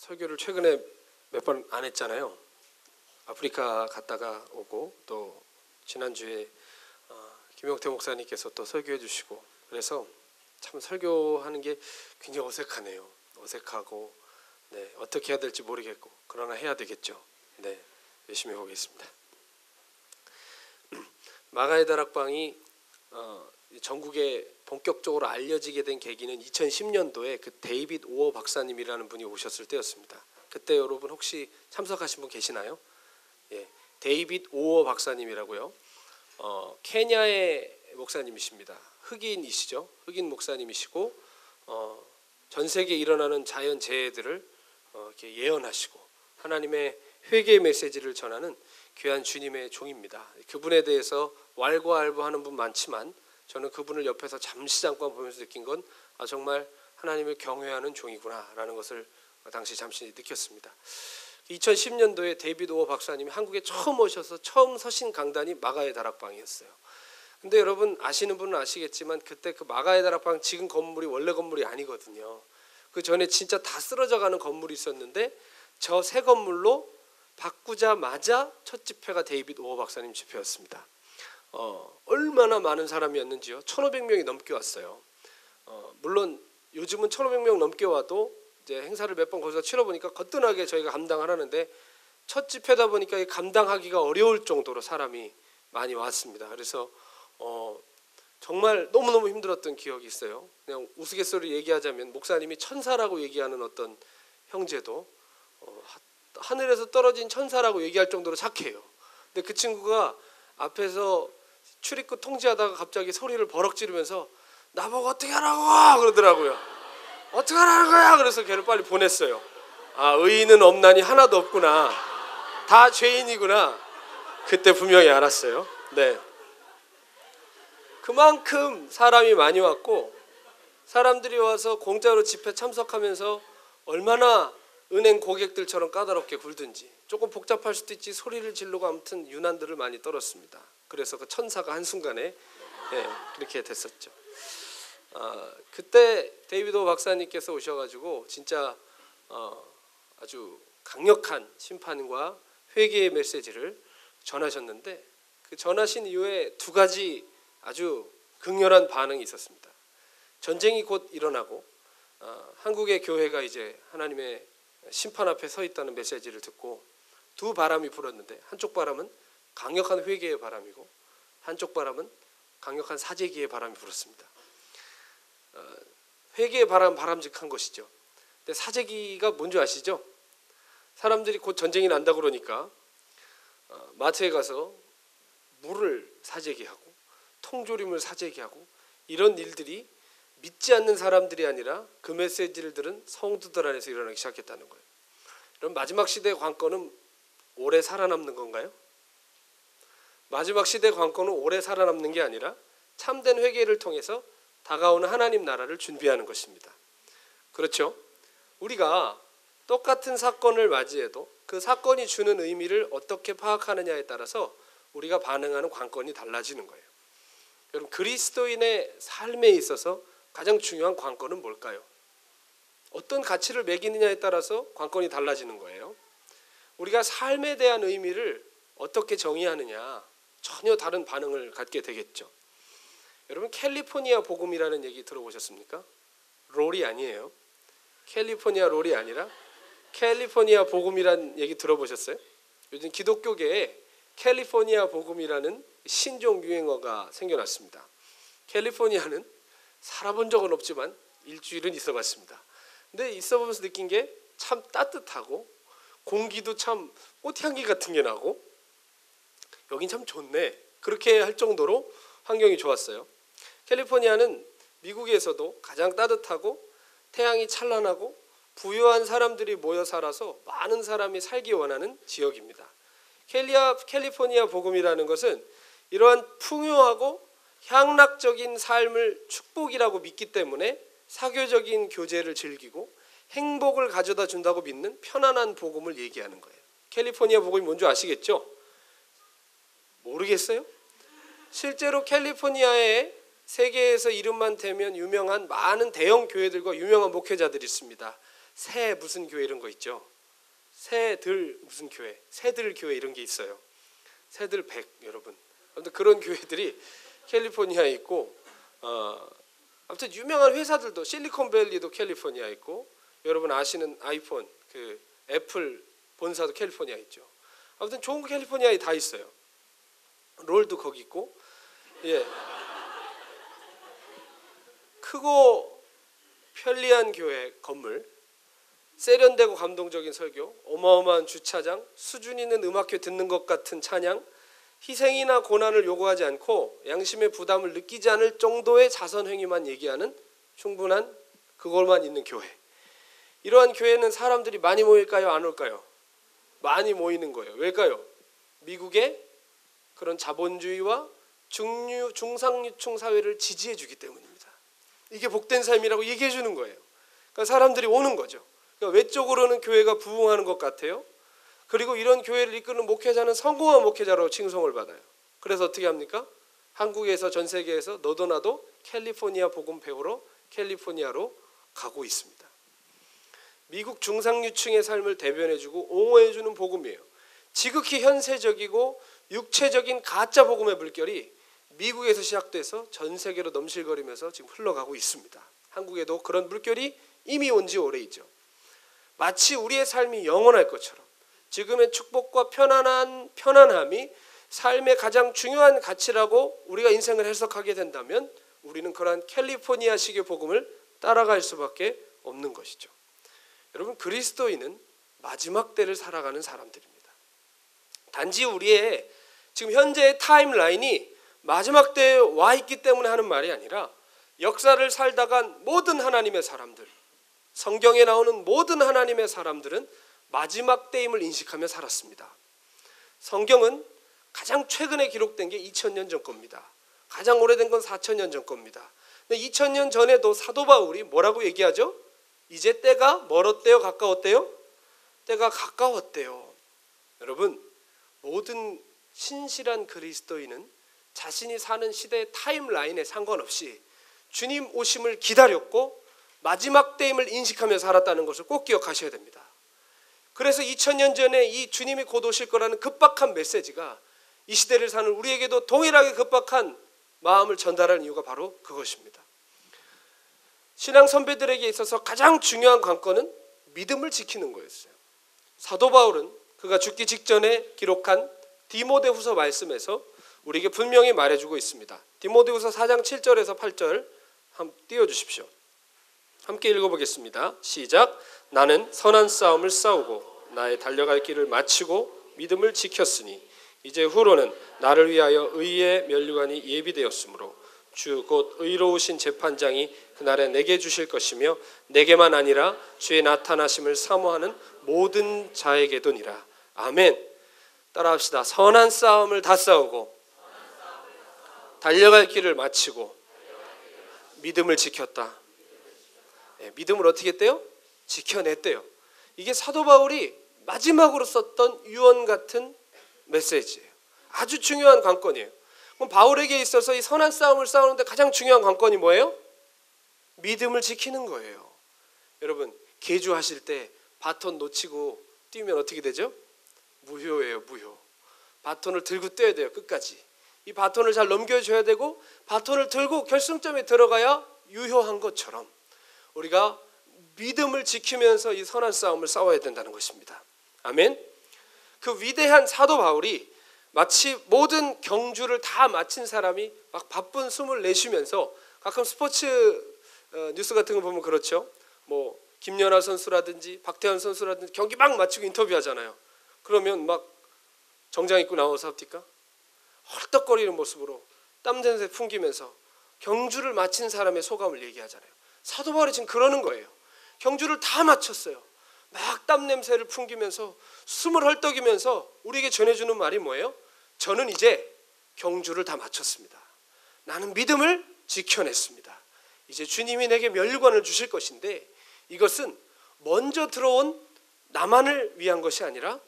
설교를 최근에 몇 번 안 했잖아요. 아프리카 갔다가 오고 또 지난주에 김용태 목사님께서 또 설교해 주시고 그래서 참 설교하는 게 굉장히 어색하네요. 어색하고 어떻게 해야 될지 모르겠고 그러나 해야 되겠죠. 열심히 해보겠습니다. 마가의 다락방이 전국에 본격적으로 알려지게 된 계기는 2010년도에 그 데이빗 오어 박사님이라는 분이 오셨을 때였습니다. 그때 여러분 혹시 참석하신 분 계시나요? 예, 데이빗 오어 박사님이라고요. 케냐의 목사님이십니다. 흑인이시죠. 흑인 목사님이시고 전 세계에 일어나는 자연 재해들을 이렇게 예언하시고 하나님의 회개의 메시지를 전하는 귀한 주님의 종입니다. 그분에 대해서 왈가왈부하는 분 많지만 저는 그분을 옆에서 잠깐 보면서 느낀 건 정말 하나님을 경외하는 종이구나라는 것을 당시 잠시 느꼈습니다. 2010년도에 데이빗 오어 박사님이 한국에 처음 오셔서 처음 서신 강단이 마가의 다락방이었어요. 근데 여러분 아시는 분은 아시겠지만 그때 그 마가의 다락방 지금 건물이 원래 건물이 아니거든요. 그 전에 진짜 다 쓰러져가는 건물이 있었는데 저 새 건물로 바꾸자마자 첫 집회가 데이빗 오어 박사님 집회였습니다. 얼마나 많은 사람이었는지요. 1,500명이 넘게 왔어요. 물론 요즘은 1,500명 넘게 와도 이제 행사를 몇 번 거기서 치러보니까 거뜬하게 저희가 감당하라는데 첫 집회다 보니까 감당하기가 어려울 정도로 사람이 많이 왔습니다. 그래서 정말 너무너무 힘들었던 기억이 있어요. 그냥 우스갯소리 얘기하자면 목사님이 천사라고 얘기하는 어떤 형제도 하늘에서 떨어진 천사라고 얘기할 정도로 착해요. 근데 그 친구가 앞에서 출입구 통제하다가 갑자기 소리를 버럭 지르면서 나보고 어떻게 하라고 그러더라고요. 어떻게 하라는 거야? 그래서 걔를 빨리 보냈어요. 의인은 없나니 하나도 없구나. 다 죄인이구나. 그때 분명히 알았어요. 그만큼 사람이 많이 왔고 사람들이 와서 공짜로 집회 참석하면서 얼마나 은행 고객들처럼 까다롭게 굴든지 조금 복잡할 수도 있지 소리를 지르고 아무튼 유난들을 많이 떨었습니다. 그래서 그 천사가 한순간에 그렇게 됐었죠. 그때 데이빗 오어 박사님께서 오셔가지고 진짜 아주 강력한 심판과 회개의 메시지를 전하셨는데 그 전하신 이후에 두 가지 아주 극렬한 반응이 있었습니다. 전쟁이 곧 일어나고 한국의 교회가 이제 하나님의 심판 앞에 서 있다는 메시지를 듣고 두 바람이 불었는데 한쪽 바람은 강력한 회개의 바람이고 한쪽 바람은 강력한 사재기의 바람이 불었습니다. 회개의 바람직한 것이죠. 근데 사재기가 뭔지 아시죠? 사람들이 곧 전쟁이 난다 그러니까 마트에 가서 물을 사재기하고 통조림을 사재기하고 이런 일들이 믿지 않는 사람들이 아니라 그 메시지를 들은 성도들 안에서 일어나기 시작했다는 거예요. 그럼 마지막 시대의 관건은 오래 살아남는 건가요? 마지막 시대의 관건은 오래 살아남는 게 아니라 참된 회개를 통해서 다가오는 하나님 나라를 준비하는 것입니다. 그렇죠? 우리가 똑같은 사건을 맞이해도 그 사건이 주는 의미를 어떻게 파악하느냐에 따라서 우리가 반응하는 관건이 달라지는 거예요. 여러분 그리스도인의 삶에 있어서 가장 중요한 관건은 뭘까요? 어떤 가치를 매기느냐에 따라서 관건이 달라지는 거예요. 우리가 삶에 대한 의미를 어떻게 정의하느냐 전혀 다른 반응을 갖게 되겠죠. 여러분 캘리포니아 복음이라는 얘기 들어보셨습니까? 롤이 아니에요. 캘리포니아 롤이 아니라 캘리포니아 복음이라는 얘기 들어보셨어요? 요즘 기독교계에 캘리포니아 복음이라는 신종 유행어가 생겨났습니다. 캘리포니아는 살아본 적은 없지만 일주일은 있어봤습니다. 근데 있어보면서 느낀 게 참 따뜻하고 공기도 참 꽃향기 같은 게 나고 여긴 참 좋네. 그렇게 할 정도로 환경이 좋았어요. 캘리포니아는 미국에서도 가장 따뜻하고 태양이 찬란하고 부유한 사람들이 모여 살아서 많은 사람이 살기 원하는 지역입니다. 캘리포니아 복음이라는 것은 이러한 풍요하고 향락적인 삶을 축복이라고 믿기 때문에 사교적인 교제를 즐기고 행복을 가져다 준다고 믿는 편안한 복음을 얘기하는 거예요. 캘리포니아 복음이 뭔지 아시겠죠? 모르겠어요? 실제로 캘리포니아에 세계에서 이름만 대면 유명한 많은 대형 교회들과 유명한 목회자들이 있습니다. 새 무슨 교회 이런 거 있죠. 새들 무슨 교회, 새들 교회 이런 게 있어요. 새들 100 여러분. 아무튼 그런 교회들이 캘리포니아에 있고, 아무튼 유명한 회사들도 실리콘밸리도 캘리포니아에 있고, 여러분 아시는 아이폰 그 애플 본사도 캘리포니아에 있죠. 아무튼 좋은 거 캘리포니아에 다 있어요. 롤도 거기 있고, 예. 크고 편리한 교회 건물, 세련되고 감동적인 설교, 어마어마한 주차장, 수준 있는 음악회 듣는 것 같은 찬양, 희생이나 고난을 요구하지 않고 양심의 부담을 느끼지 않을 정도의 자선 행위만 얘기하는 충분한 그걸만 있는 교회. 이러한 교회는 사람들이 많이 모일까요? 안 올까요? 많이 모이는 거예요. 왜일까요? 미국의 그런 자본주의와 중상유층 사회를 지지해 주기 때문입니다. 이게 복된 삶이라고 얘기해 주는 거예요. 그러니까 사람들이 오는 거죠. 그러니까 외적으로는 교회가 부흥하는 것 같아요. 그리고 이런 교회를 이끄는 목회자는 성공한 목회자로 칭송을 받아요. 그래서 어떻게 합니까? 한국에서 전 세계에서 너도 나도 캘리포니아 복음 배우러 캘리포니아로 가고 있습니다. 미국 중상류층의 삶을 대변해주고 옹호해주는 복음이에요. 지극히 현세적이고 육체적인 가짜 복음의 물결이 미국에서 시작돼서 전 세계로 넘실거리면서 지금 흘러가고 있습니다. 한국에도 그런 물결이 이미 온 지 오래이죠. 마치 우리의 삶이 영원할 것처럼 지금의 축복과 편안함이 삶의 가장 중요한 가치라고 우리가 인생을 해석하게 된다면 우리는 그러한 캘리포니아식의 복음을 따라갈 수밖에 없는 것이죠. 여러분, 그리스도인은 마지막 때를 살아가는 사람들입니다. 단지 우리의 지금 현재의 타임라인이 마지막 때에 와 있기 때문에 하는 말이 아니라 역사를 살다간 모든 하나님의 사람들, 성경에 나오는 모든 하나님의 사람들은 마지막 때임을 인식하며 살았습니다. 성경은 가장 최근에 기록된 게 2000년 전 겁니다. 가장 오래된 건 4000년 전 겁니다. 근데 2000년 전에도 사도 바울이 뭐라고 얘기하죠? 이제 때가 멀었대요? 가까웠대요? 때가 가까웠대요. 여러분, 모든 신실한 그리스도인은 자신이 사는 시대의 타임라인에 상관없이 주님 오심을 기다렸고 마지막 때임을 인식하며 살았다는 것을 꼭 기억하셔야 됩니다. 그래서 2000년 전에 이 주님이 곧 오실 거라는 급박한 메시지가 이 시대를 사는 우리에게도 동일하게 급박한 마음을 전달하는 이유가 바로 그것입니다. 신앙 선배들에게 있어서 가장 중요한 관건은 믿음을 지키는 거였어요. 사도 바울은 그가 죽기 직전에 기록한 디모데후서 말씀에서 우리에게 분명히 말해주고 있습니다. 디모데후서 4장 7절에서 8절 한번 띄워주십시오. 함께 읽어보겠습니다. 시작. 나는 선한 싸움을 싸우고 나의 달려갈 길을 마치고 믿음을 지켰으니 이제 후로는 나를 위하여 의의 면류관이 예비되었으므로 주 곧 의로우신 재판장이 그날에 내게 주실 것이며 내게만 아니라 주의 나타나심을 사모하는 모든 자에게도니라. 아멘. 따라합시다. 선한 싸움을 다 싸우고 달려갈 길을 마치고 믿음을 지켰다. 네, 믿음을 어떻게 했대요? 지켜냈대요. 이게 사도 바울이 마지막으로 썼던 유언 같은 메시지예요. 아주 중요한 관건이에요. 그럼 바울에게 있어서 이 선한 싸움을 싸우는데 가장 중요한 관건이 뭐예요? 믿음을 지키는 거예요. 여러분, 계주하실 때 바톤 놓치고 뛰면 어떻게 되죠? 무효예요. 무효. 바톤을 들고 뛰어야 돼요. 끝까지. 이 바톤을 잘 넘겨줘야 되고 바톤을 들고 결승점에 들어가야 유효한 것처럼 우리가 믿음을 지키면서 이 선한 싸움을 싸워야 된다는 것입니다. 아멘. 그 위대한 사도 바울이 마치 모든 경주를 다 마친 사람이 막 바쁜 숨을 내쉬면서 가끔 스포츠 뉴스 같은 거 보면 그렇죠. 뭐 김연아 선수라든지 박태환 선수라든지 경기 막 마치고 인터뷰하잖아요. 그러면 막 정장 입고 나와서 합니까? 헐떡거리는 모습으로 땀 냄새 풍기면서 경주를 마친 사람의 소감을 얘기하잖아요. 사도 바울이 지금 그러는 거예요. 경주를 다 마쳤어요. 막 땀 냄새를 풍기면서 숨을 헐떡이면서 우리에게 전해주는 말이 뭐예요? 저는 이제 경주를 다 마쳤습니다. 나는 믿음을 지켜냈습니다. 이제 주님이 내게 면류관을 주실 것인데 이것은 먼저 들어온 나만을 위한 것이 아니라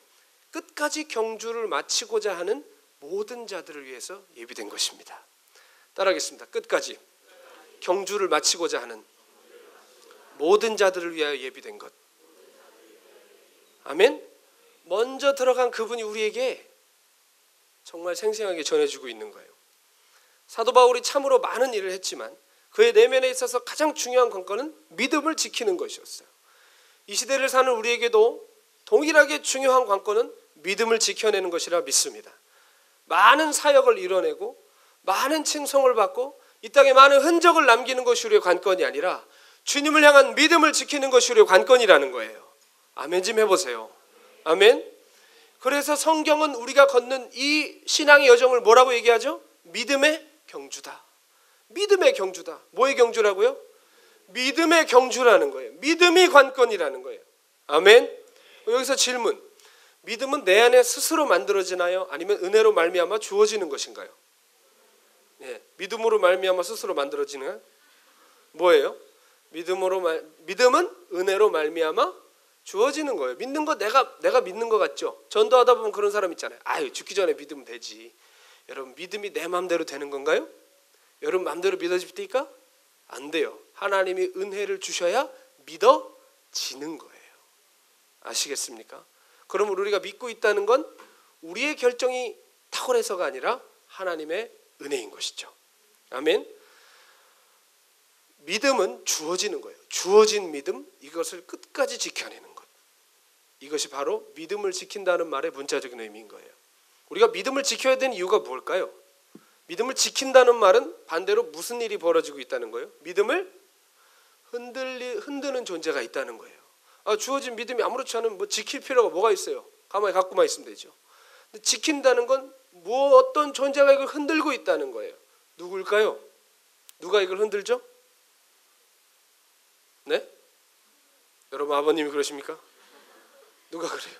끝까지 경주를 마치고자 하는 모든 자들을 위해서 예비된 것입니다. 따라하겠습니다. 끝까지 경주를 마치고자 하는 모든 자들을 위하여 예비된 것. 아멘. 먼저 들어간 그분이 우리에게 정말 생생하게 전해주고 있는 거예요. 사도 바울이 참으로 많은 일을 했지만 그의 내면에 있어서 가장 중요한 관건은 믿음을 지키는 것이었어요. 이 시대를 사는 우리에게도 동일하게 중요한 관건은 믿음을 지켜내는 것이라 믿습니다. 많은 사역을 이뤄내고 많은 칭송을 받고 이 땅에 많은 흔적을 남기는 것이 우리의 관건이 아니라 주님을 향한 믿음을 지키는 것이 우리의 관건이라는 거예요. 아멘 좀 해보세요. 아멘. 그래서 성경은 우리가 걷는 이 신앙의 여정을 뭐라고 얘기하죠? 믿음의 경주다. 믿음의 경주다. 뭐의 경주라고요? 믿음의 경주라는 거예요. 믿음이 관건이라는 거예요. 아멘. 여기서 질문. 믿음은 내 안에 스스로 만들어지나요? 아니면 은혜로 말미암아 주어지는 것인가요? 네, 믿음으로 말미암아 스스로 만들어지는 뭐예요? 믿음은 은혜로 말미암아 주어지는 거예요. 믿는 거 내가 믿는 거 같죠? 전도하다 보면 그런 사람 있잖아요. 아유 죽기 전에 믿으면 되지. 여러분 믿음이 내 마음대로 되는 건가요? 여러분 마음대로 믿어집니까? 안 돼요. 하나님이 은혜를 주셔야 믿어지는 거예요. 아시겠습니까? 그러면 우리가 믿고 있다는 건 우리의 결정이 탁월해서가 아니라 하나님의 은혜인 것이죠. 아멘. 믿음은 주어지는 거예요. 주어진 믿음, 이것을 끝까지 지켜내는 것. 이것이 바로 믿음을 지킨다는 말의 문자적인 의미인 거예요. 우리가 믿음을 지켜야 되는 이유가 뭘까요? 믿음을 지킨다는 말은 반대로 무슨 일이 벌어지고 있다는 거예요? 믿음을 흔드는 존재가 있다는 거예요. 주어진 믿음이 아무렇지 않으면 뭐 지킬 필요가 뭐가 있어요? 가만히 갖고만 있으면 되죠. 근데 지킨다는 건 뭐 어떤 존재가 이걸 흔들고 있다는 거예요. 누굴까요? 누가 이걸 흔들죠? 네? 여러분 아버님이 그러십니까? 누가 그래요?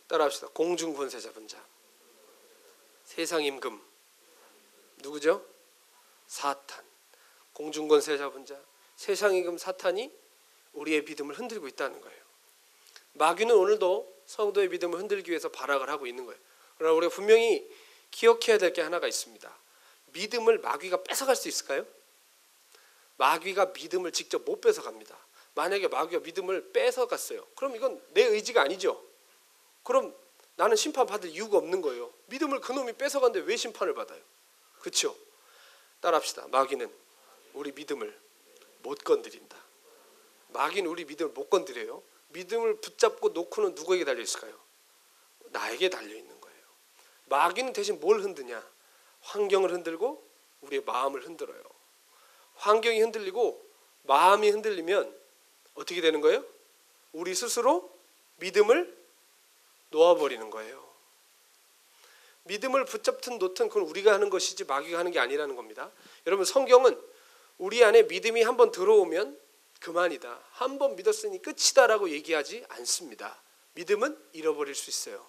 따라합시다. 공중 권세 잡은 자. 세상 임금. 누구죠? 사탄. 공중 권세 잡은 자. 세상 임금 사탄이 우리의 믿음을 흔들고 있다는 거예요. 마귀는 오늘도 성도의 믿음을 흔들기 위해서 발악을 하고 있는 거예요. 그러나 우리가 분명히 기억해야 될 게 하나가 있습니다. 믿음을 마귀가 뺏어갈 수 있을까요? 마귀가 믿음을 직접 못 뺏어갑니다. 만약에 마귀가 믿음을 뺏어갔어요. 그럼 이건 내 의지가 아니죠. 그럼 나는 심판받을 이유가 없는 거예요. 믿음을 그놈이 뺏어갔는데 왜 심판을 받아요? 그렇죠? 따라합시다. 마귀는 우리 믿음을 못 건드린다. 마귀는 우리 믿음을 못 건드려요. 믿음을 붙잡고 놓고는 누구에게 달려 있을까요? 나에게 달려 있는 거예요. 마귀는 대신 뭘 흔드냐? 환경을 흔들고 우리의 마음을 흔들어요. 환경이 흔들리고 마음이 흔들리면 어떻게 되는 거예요? 우리 스스로 믿음을 놓아버리는 거예요. 믿음을 붙잡든 놓든 그건 우리가 하는 것이지 마귀가 하는 게 아니라는 겁니다. 여러분 성경은 우리 안에 믿음이 한번 들어오면 그만이다. 한번 믿었으니 끝이다라고 얘기하지 않습니다. 믿음은 잃어버릴 수 있어요.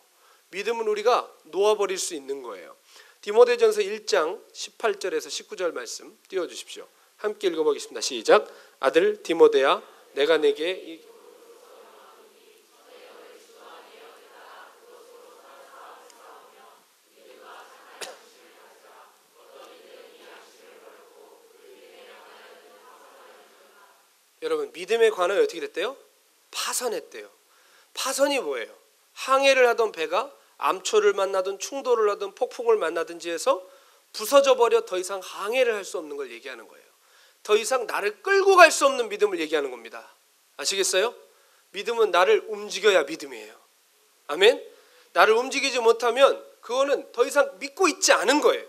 믿음은 우리가 놓아버릴 수 있는 거예요. 디모데전서 1장 18절에서 19절 말씀 띄워주십시오. 함께 읽어보겠습니다. 시작. 아들 디모데야 내가 내게 여러분 믿음의 관원이 어떻게 됐대요? 파선했대요. 파선이 뭐예요? 항해를 하던 배가 암초를 만나든 충돌을 하든 폭풍을 만나든지 해서 부서져 버려 더 이상 항해를 할 수 없는 걸 얘기하는 거예요. 더 이상 나를 끌고 갈 수 없는 믿음을 얘기하는 겁니다. 아시겠어요? 믿음은 나를 움직여야 믿음이에요. 아멘? 나를 움직이지 못하면 그거는 더 이상 믿고 있지 않은 거예요.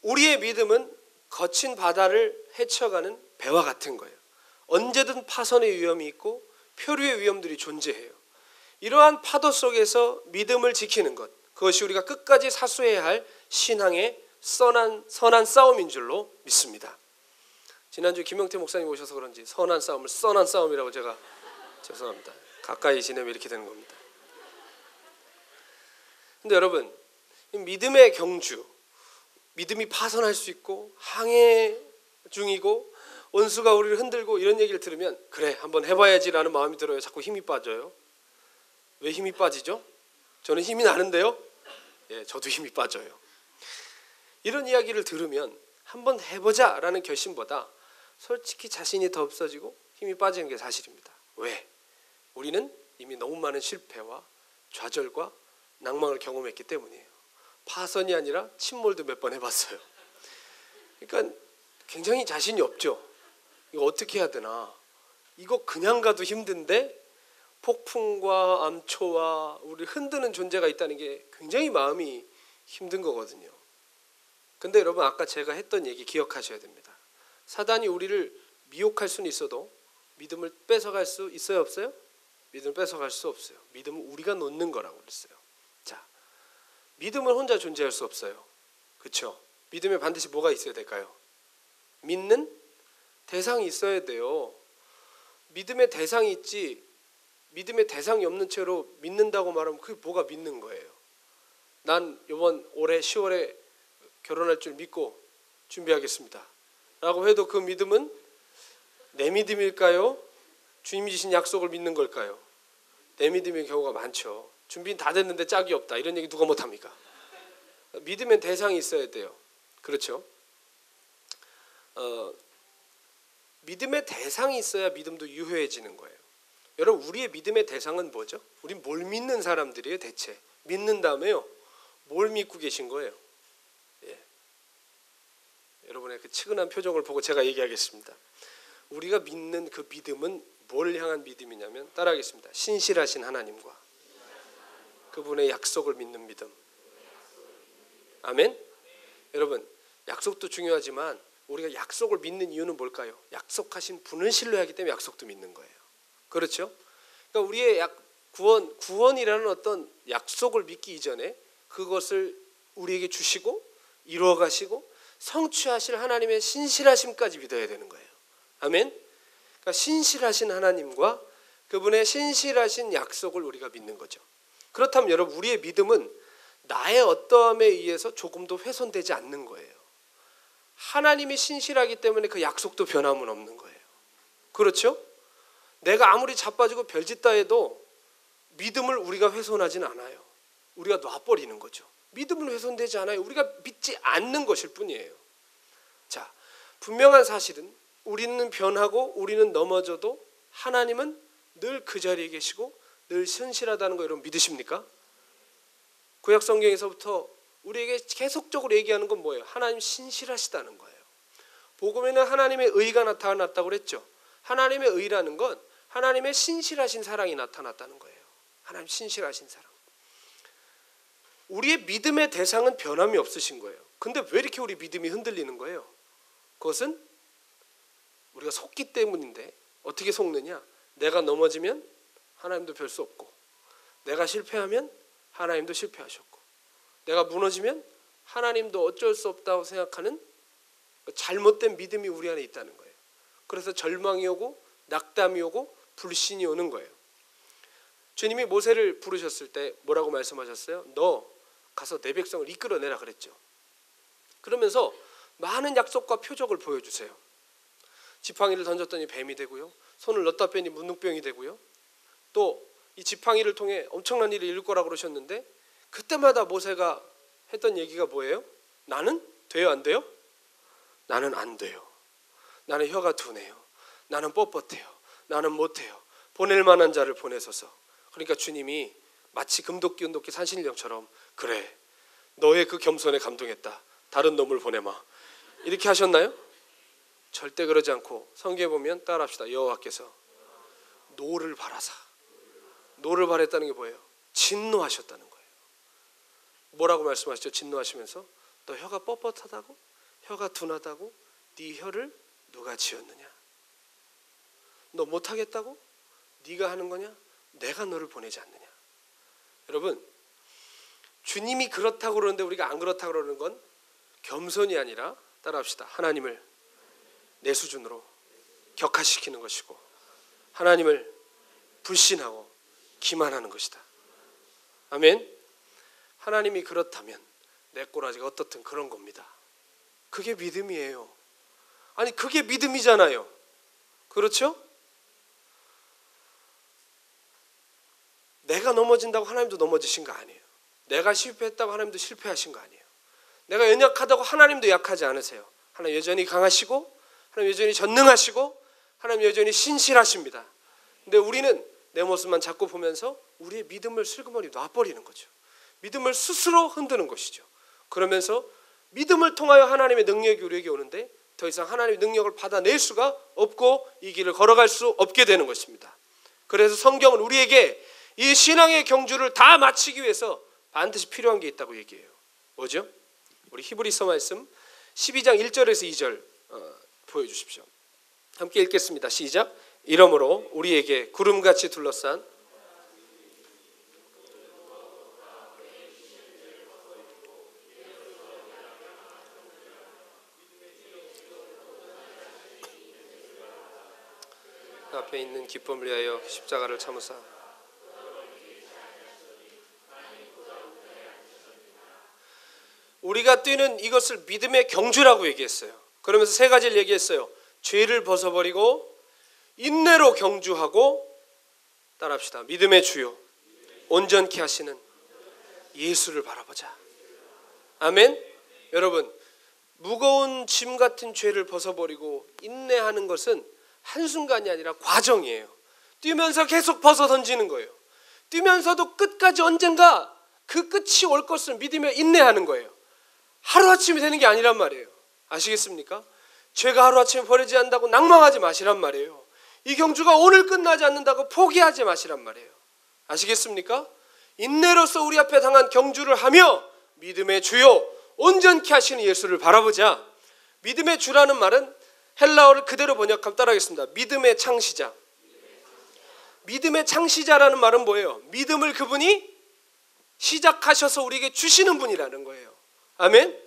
우리의 믿음은 거친 바다를 헤쳐가는 배와 같은 거예요. 언제든 파선의 위험이 있고 표류의 위험들이 존재해요. 이러한 파도 속에서 믿음을 지키는 것, 그것이 우리가 끝까지 사수해야 할 신앙의 선한 싸움인 줄로 믿습니다. 지난주 김영태 목사님 오셔서 그런지 선한 싸움을 썬한 싸움이라고 제가 죄송합니다. 가까이 지내면 이렇게 되는 겁니다. 근데 여러분 믿음의 경주, 믿음이 파선할 수 있고 항해 중이고 원수가 우리를 흔들고 이런 얘기를 들으면 그래 한번 해봐야지라는 마음이 들어요. 자꾸 힘이 빠져요. 왜 힘이 빠지죠? 저는 힘이 나는데요. 예, 저도 힘이 빠져요. 이런 이야기를 들으면 한번 해보자라는 결심보다 솔직히 자신이 더 없어지고 힘이 빠지는 게 사실입니다. 왜? 우리는 이미 너무 많은 실패와 좌절과 낭망을 경험했기 때문이에요. 파선이 아니라 침몰도 몇 번 해봤어요. 그러니까 굉장히 자신이 없죠. 이거 어떻게 해야 되나? 이거 그냥 가도 힘든데 폭풍과 암초와 우리 흔드는 존재가 있다는 게 굉장히 마음이 힘든 거거든요. 근데 여러분 아까 제가 했던 얘기 기억하셔야 됩니다. 사단이 우리를 미혹할 수는 있어도 믿음을 뺏어갈 수 있어요, 없어요? 믿음을 뺏어갈 수 없어요. 믿음은 우리가 놓는 거라고 그랬어요. 자, 믿음은 혼자 존재할 수 없어요. 그렇죠? 믿음에 반드시 뭐가 있어야 될까요? 믿는 대상이 있어야 돼요. 믿음의 대상이 있지 믿음의 대상이 없는 채로 믿는다고 말하면 그게 뭐가 믿는 거예요. 난 이번 올해 10월에 결혼할 줄 믿고 준비하겠습니다 라고 해도 그 믿음은 내 믿음일까요? 주님이 주신 약속을 믿는 걸까요? 내 믿음의 경우가 많죠. 준비는 다 됐는데 짝이 없다 이런 얘기 누가 못합니까? 믿음의 대상이 있어야 돼요. 그렇죠? 믿음의 대상이 있어야 믿음도 유효해지는 거예요. 여러분 우리의 믿음의 대상은 뭐죠? 우린 뭘 믿는 사람들이에요 대체? 믿는 다음에요. 뭘 믿고 계신 거예요? 예. 여러분의 그 측은한 표정을 보고 제가 얘기하겠습니다. 우리가 믿는 그 믿음은 뭘 향한 믿음이냐면 따라하겠습니다. 신실하신 하나님과 그분의 약속을 믿는 믿음. 아멘? 여러분 약속도 중요하지만 우리가 약속을 믿는 이유는 뭘까요? 약속하신 분을 신뢰하기 때문에 약속도 믿는 거예요. 그렇죠? 그러니까 우리의 구원이라는 어떤 약속을 믿기 이전에 그것을 우리에게 주시고 이루어 가시고 성취하실 하나님의 신실하심까지 믿어야 되는 거예요. 아멘? 그러니까 신실하신 하나님과 그분의 신실하신 약속을 우리가 믿는 거죠. 그렇다면 여러분 우리의 믿음은 나의 어떠함에 의해서 조금도 훼손되지 않는 거예요. 하나님이 신실하기 때문에 그 약속도 변함은 없는 거예요. 그렇죠? 내가 아무리 자빠지고 별짓다 해도 믿음을 우리가 훼손하지는 않아요. 우리가 놔버리는 거죠. 믿음은 훼손되지 않아요. 우리가 믿지 않는 것일 뿐이에요. 자, 분명한 사실은 우리는 변하고 우리는 넘어져도 하나님은 늘 그 자리에 계시고 늘 신실하다는 거 여러분 믿으십니까? 구약 성경에서부터 우리에게 계속적으로 얘기하는 건 뭐예요? 하나님 신실하시다는 거예요. 복음에는 하나님의 의가 나타났다고 그랬죠. 하나님의 의라는 건 하나님의 신실하신 사랑이 나타났다는 거예요. 하나님 신실하신 사랑. 우리의 믿음의 대상은 변함이 없으신 거예요. 근데 왜 이렇게 우리 믿음이 흔들리는 거예요? 그것은 우리가 속기 때문인데 어떻게 속느냐? 내가 넘어지면 하나님도 별 수 없고 내가 실패하면 하나님도 실패하셨고 내가 무너지면 하나님도 어쩔 수 없다고 생각하는 잘못된 믿음이 우리 안에 있다는 거예요. 그래서 절망이 오고 낙담이 오고 불신이 오는 거예요. 주님이 모세를 부르셨을 때 뭐라고 말씀하셨어요? 너 가서 내 백성을 이끌어내라 그랬죠. 그러면서 많은 약속과 표적을 보여주세요. 지팡이를 던졌더니 뱀이 되고요. 손을 넣다 빼니 문둥병이 되고요. 또 이 지팡이를 통해 엄청난 일이 일을 거라고 그러셨는데 그때마다 모세가 했던 얘기가 뭐예요? 나는 돼요 안 돼요? 나는 안 돼요. 나는 혀가 둔해요. 나는 뻣뻣해요. 나는 못해요. 보낼 만한 자를 보내소서. 그러니까 주님이 마치 금도끼 은도끼 산신령처럼 그래 너의 그 겸손에 감동했다. 다른 놈을 보내마. 이렇게 하셨나요? 절대 그러지 않고 성경에 보면 따라합시다. 여호와께서 노를 바라사. 노를 바랬다는 게 뭐예요? 진노하셨다는 거예요. 뭐라고 말씀하시죠? 진노하시면서 너 혀가 뻣뻣하다고? 혀가 둔하다고? 네 혀를 누가 지었느냐? 너 못하겠다고? 네가 하는 거냐? 내가 너를 보내지 않느냐? 여러분 주님이 그렇다고 그러는데 우리가 안 그렇다고 그러는 건 겸손이 아니라 따라합시다. 하나님을 내 수준으로 격하시키는 것이고 하나님을 불신하고 기만하는 것이다. 아멘. 하나님이 그렇다면 내 꼬라지가 어떻든 그런 겁니다. 그게 믿음이에요. 아니 그게 믿음이잖아요. 그렇죠? 내가 넘어진다고 하나님도 넘어지신 거 아니에요. 내가 실패했다고 하나님도 실패하신 거 아니에요. 내가 연약하다고 하나님도 약하지 않으세요. 하나님 여전히 강하시고 하나님 여전히 전능하시고 하나님 여전히 신실하십니다. 근데 우리는 내 모습만 자꾸 보면서 우리의 믿음을 슬그머니 놔버리는 거죠. 믿음을 스스로 흔드는 것이죠. 그러면서 믿음을 통하여 하나님의 능력이 우리에게 오는데 더 이상 하나님의 능력을 받아낼 수가 없고 이 길을 걸어갈 수 없게 되는 것입니다. 그래서 성경은 우리에게 이 신앙의 경주를 다 마치기 위해서 반드시 필요한 게 있다고 얘기해요. 뭐죠? 우리 히브리서 말씀 12장 1절에서 2절 보여주십시오. 함께 읽겠습니다. 시작. 이러므로 우리에게 구름같이 둘러싼 앞에 있는 기쁨을 위하여 십자가를 참으사 우리가 뛰는 이것을 믿음의 경주라고 얘기했어요. 그러면서 세 가지를 얘기했어요. 죄를 벗어버리고 인내로 경주하고 따라합시다. 믿음의 주요 온전케 하시는 예수를 바라보자. 아멘. 여러분, 무거운 짐 같은 죄를 벗어버리고 인내하는 것은 한순간이 아니라 과정이에요. 뛰면서 계속 벗어 던지는 거예요. 뛰면서도 끝까지 언젠가 그 끝이 올 것을 믿으며 인내하는 거예요. 하루아침이 되는 게 아니란 말이에요. 아시겠습니까? 죄가 하루아침에 버리지 않는다고 낭망하지 마시란 말이에요. 이 경주가 오늘 끝나지 않는다고 포기하지 마시란 말이에요. 아시겠습니까? 인내로서 우리 앞에 당한 경주를 하며 믿음의 주요 온전케 하시는 예수를 바라보자. 믿음의 주라는 말은 헬라어를 그대로 번역하면 따라하겠습니다. 믿음의 창시자. 믿음의 창시자라는 말은 뭐예요? 믿음을 그분이 시작하셔서 우리에게 주시는 분이라는 거예요. 아멘?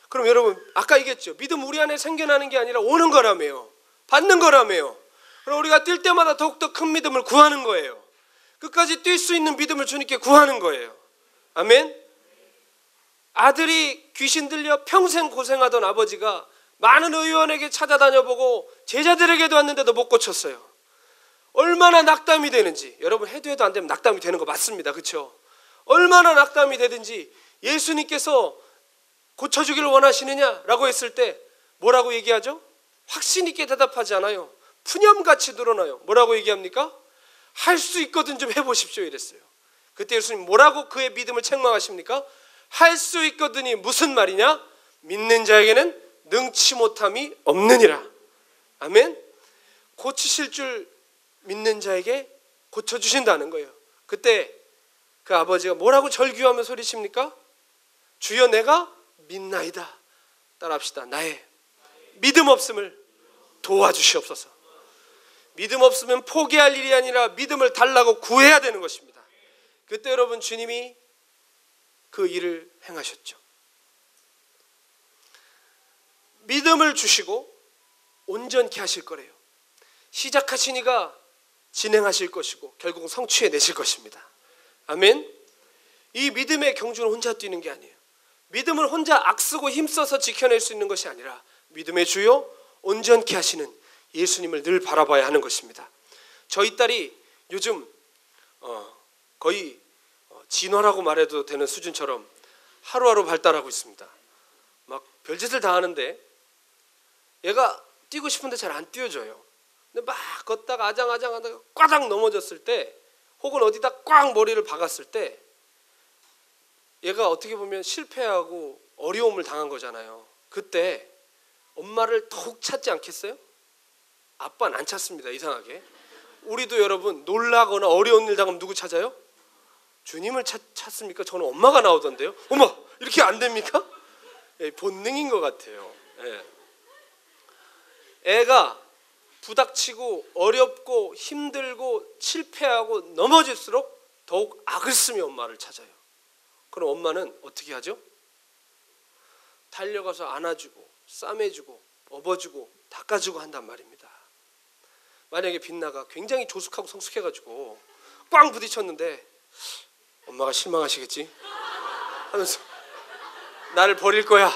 그럼 여러분 아까 얘기했죠. 믿음 우리 안에 생겨나는 게 아니라 오는 거라며요. 받는 거라며요. 그럼 우리가 뛸 때마다 더욱더 큰 믿음을 구하는 거예요. 끝까지 뛸 수 있는 믿음을 주님께 구하는 거예요. 아멘? 아들이 귀신 들려 평생 고생하던 아버지가 많은 의원에게 찾아다녀보고 제자들에게도 왔는데도 못 고쳤어요. 얼마나 낙담이 되는지. 여러분 해도 안 되면 낙담이 되는 거 맞습니다. 그렇죠? 얼마나 낙담이 되든지 예수님께서 고쳐주기를 원하시느냐라고 했을 때 뭐라고 얘기하죠? 확신 있게 대답하지 않아요. 푸념같이 드러나요. 뭐라고 얘기합니까? 할 수 있거든 좀 해보십시오 이랬어요. 그때 예수님 뭐라고 그의 믿음을 책망하십니까? 할 수 있거든이 무슨 말이냐? 믿는 자에게는 능치 못함이 없느니라. 아멘. 고치실 줄 믿는 자에게 고쳐주신다는 거예요. 그때 그 아버지가 뭐라고 절규하며 소리칩니까? 주여 내가 믿나이다. 따라합시다. 나의 믿음 없음을 도와주시옵소서. 믿음 없으면 포기할 일이 아니라 믿음을 달라고 구해야 되는 것입니다. 그때 여러분 주님이 그 일을 행하셨죠. 믿음을 주시고 온전케 하실 거래요. 시작하신 이가 진행하실 것이고 결국은 성취해 내실 것입니다. 아멘. 이 믿음의 경주는 혼자 뛰는 게 아니에요. 믿음을 혼자 악쓰고 힘써서 지켜낼 수 있는 것이 아니라 믿음의 주요 온전케 하시는 예수님을 늘 바라봐야 하는 것입니다. 저희 딸이 요즘 거의 진화라고 말해도 되는 수준처럼 하루하루 발달하고 있습니다. 막 별짓을 다 하는데 얘가 뛰고 싶은데 잘 안 뛰어져요. 근데 막 걷다가 아장아장하다가 꽈당 넘어졌을 때 혹은 어디다 꽉 머리를 박았을 때 얘가 어떻게 보면 실패하고 어려움을 당한 거잖아요. 그때 엄마를 더욱 찾지 않겠어요? 아빠는 안 찾습니다. 이상하게. 우리도 여러분 놀라거나 어려운 일 당하면 누구 찾아요? 주님을 찾습니까? 저는 엄마가 나오던데요. 엄마 이렇게 안 됩니까? 예, 본능인 것 같아요. 예. 애가 부닥치고 어렵고 힘들고 실패하고 넘어질수록 더욱 악을 쓰며 엄마를 찾아요. 그럼 엄마는 어떻게 하죠? 달려가서 안아주고 싸매주고 업어주고 닦아주고 한단 말입니다. 만약에 빛나가 굉장히 조숙하고 성숙해가지고 꽝 부딪혔는데 엄마가 실망하시겠지? 하면서 나를 버릴 거야